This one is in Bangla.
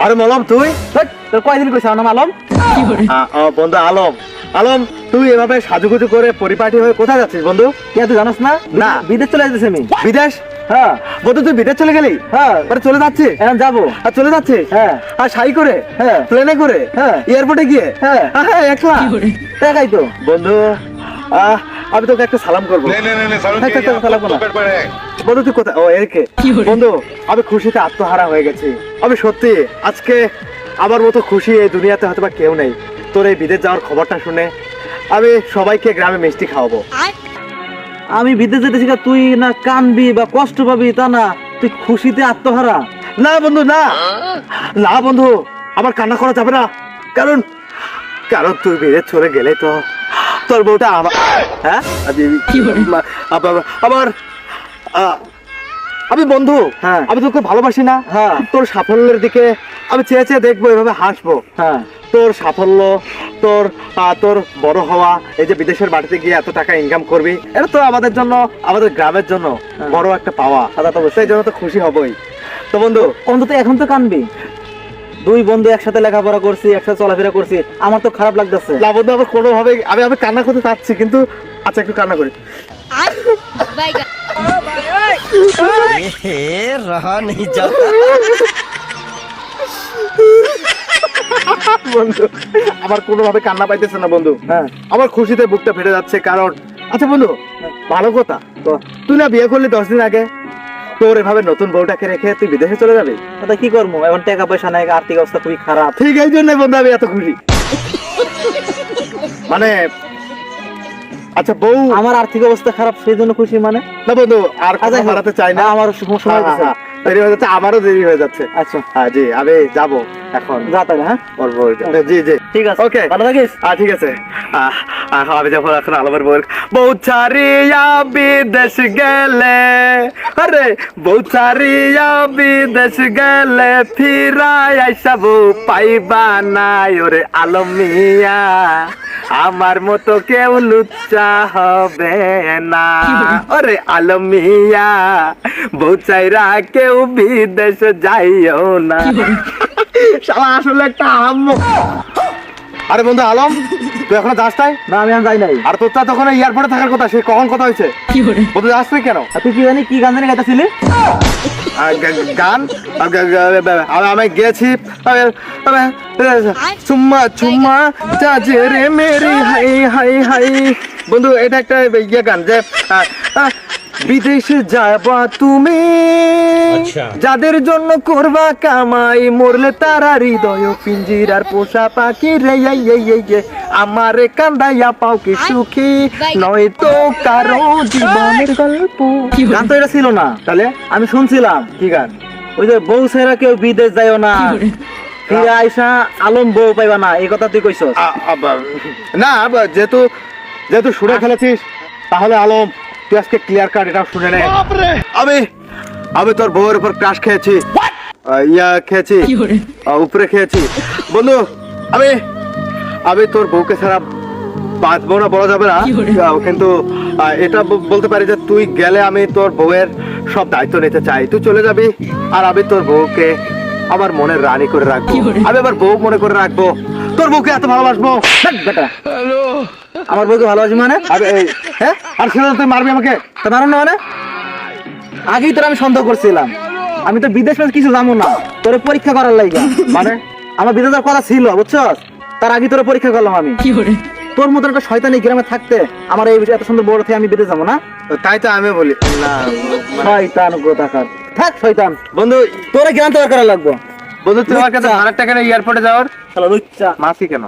আরে মলম তুই তোর কয়দিন কইছ নাম আলম? বন্ধু আলম। আলম তুই এভাবে সাজুগুজু করে পরিপাটি হয়ে কোথায় যাচ্ছিস বন্ধু? কে তুই জানাস না? না। বিদেশ চলে যেতেছি আমি। বিদেশ? হ্যাঁ বন্ধু তুই বিদেশ চলে গেলি? হ্যাঁ মানে চলে যাচ্ছিস? এখন যাবো। আর চলে যাচ্ছিস? হ্যাঁ আর শাড়ি করে? হ্যাঁ প্লেনে করে? হ্যাঁ এয়ারপোর্টে গিয়ে? হ্যাঁ হ্যাঁ একলা? দেখাই তো। বন্ধু আমি তোকে একটা সালাম করবো। সালাম করো। বন্ধু তুই কোথায়? ও এরকে বন্ধু আমি খুশিতে আত্মহারা হয়ে গেছি। আমি সত্যি আজকে আমার মতো খুশি এই দুনিয়াতে হয়তো বা কেউ নেই। তোর এই বিদেশ যাওয়ার খবরটা শুনে আমি সবাইকে গ্রামে মিষ্টি খাওয়াবো। আমি বিদেশ যেতেছি তুই না কানবি বা কষ্ট পাবি তা না, তুই খুশিতে আত্মহারা। না বন্ধু না, না বন্ধু আমার কান্না করা যাবে না। কারণ কারণ তুই বিদেশ চলে গেলে তো তোর বউটা আমার হ্যাঁ আমার আমি বন্ধু। হ্যাঁ আমি তোকে ভালোবাসি না? হ্যাঁ তোর সাফল্যের দিকে আমি চেয়ে চেয়ে দেখবো, এভাবে হাসবো। হ্যাঁ তোর সাফল্য, তোর তোর বড় হওয়া, এই যে বিদেশের বাড়িতে গিয়ে এত টাকা ইনকাম করবি, এটা তো আমাদের জন্য, আমাদের গ্রামের জন্য বড় একটা পাওয়া। তো সেই জন্য তো খুশি হবই। তো বন্ধু অন্তত এখন তো কানবি। দুই বন্ধু একসাথে লেখাপড়া করছি, একসাথে চলাফেরা করছি, আমার তো খারাপ লাগতেছে। না বন্ধু আমার কোনোভাবে আমি কান্না করতে চাচ্ছি, কিন্তু আচ্ছা একটু কান্না করি। रहा नहीं जाता। বন্ধু আমার কোনোভাবে কান্না পাইতেছে না বন্ধু। হ্যাঁ আমার খুশিতে বুকটা ফেটে যাচ্ছে। কারণ আচ্ছা বন্ধু ভালো কথা, তো তুই না বিয়ে করলি 10 দিন আগে, তোর এভাবে নতুন বউটাকে রেখে তুই বিদেশে চলে যাবি? তা কি করবো, এখন টাকা পয়সা নাই, আর্থিক অবস্থা খুবই খারাপ। ঠিক এই জন্য বন্ধু আমি এত খুশি। মানে আচ্ছা বউ আমার আর্থিক অবস্থা খারাপ সেই জন্য খুশি মানে? না বন্ধু আর আচ্ছা, কথা বাড়াতে চাই না। আমার সময় হয়েছে। দেরি হয়ে যাচ্ছে, আমারও দেরি হয়ে যাচ্ছে। আচ্ছা হ্যাঁ জি আমি যাবো এখন। যা তাহলে। হ্যাঁ ওর বউর কাছে। জি জি ঠিক আছে, ওকে ভালো থাকিস। ঠিক আছে। আমি যখন এখন আলমের বউ ছাড়িয়া বিদেশ গেলে, আরে বউ ছাড়িয়া বিদেশ গেলে ফিরাই আইসাব পাইবা নাই ওরে আলম মিয়া, আমার মতো কেউ লুচ্চা হবে না ওরে আলম মিয়া, বউ চাইরা কেউ বিদেশ যাইও না। শালা আসলে একটা আম্মু। আরে বন্ধু আলম তুই এখনো যাস নাই? না আমি আর যাই নাই। আর তোর তো তখন এয়ারপোর্টে থাকার কথা, সে কখন কথা হয়েছে? বন্ধু যাস নাই কেন? তুই কি জানি কি গান জানি গাইতেছিলি? গান আমি গেছি চুম্মা চুম্মা চাচে রে মেরি হাই হাই হাই। বন্ধু এটা একটা ইয়ে গান যে বিদেশে যাবা তুমি, যাদের জন্য করবা কামাই, মরলে তারা হৃদয় পিঞ্জিরার পোষা পাখি রে, আমারে কান্দাইয়া পাও কি সুখী, নয়তো কারো জীবনের গল্প। গান তো এটা ছিল না। তাহলে আমি শুনছিলাম কি গান? ওই যে বউ ছেড়া কেউ বিদেশ যাইও না, ফিরে আইসা আলম বউ পাইবা না, এই কথা তুই কইছস? না যেহেতু যেহেতু শুনে ফেলেছিস তাহলে আলম তুই আজকে ক্লিয়ার কাট এটা শুনে নে। আমি আমি তোর বউয়ের উপর ক্রাশ খেয়েছি, ইয়া খেয়েছি, উপরে খেয়েছি। বন্ধু আমি আমি তোর বউকে ছাড়া বাঁচবো না বলা যাবে না, কিন্তু এটা বলতে পারি যে তুই গেলে আমি তোর বউয়ের সব দায়িত্ব নিতে চাই। তুই চলে যাবি আর আমি তোর বউকে আমার মনের রানী করে রাখবো, আমি আবার বউ মনে করে রাখবো, তোর বউকে এত ভালোবাসবো। বেটা আমার বউকে ভালোবাসি মানে? হ্যাঁ আর সেটা তুই মারবি আমাকে? তা মারুন না মানে? আগেই তোর আমি সন্দেহ করছিলাম, আমি তো বিদেশ কিছু জানো না, তোর পরীক্ষা করার লাগা। মানে আমার বিদেশ যাওয়ার কথা ছিল বুঝছস, তার আগে তোর পরীক্ষা করলাম আমি। তোর মতন একটা শয়তানি গ্রামে থাকতে আমার এই এত সুন্দর বড় থেকে আমি বিদেশ যাবো না? তাই তো আমি বলি না শয়তান কোথাকার, থাক শয়তান। বন্ধু তোরা জ্ঞান তো করা লাগবো। বন্ধু তুই আমার কাছে 1000 টাকা এয়ারপোর্টে যাওয়ার শালা লুচ্চা। মাসি কেন?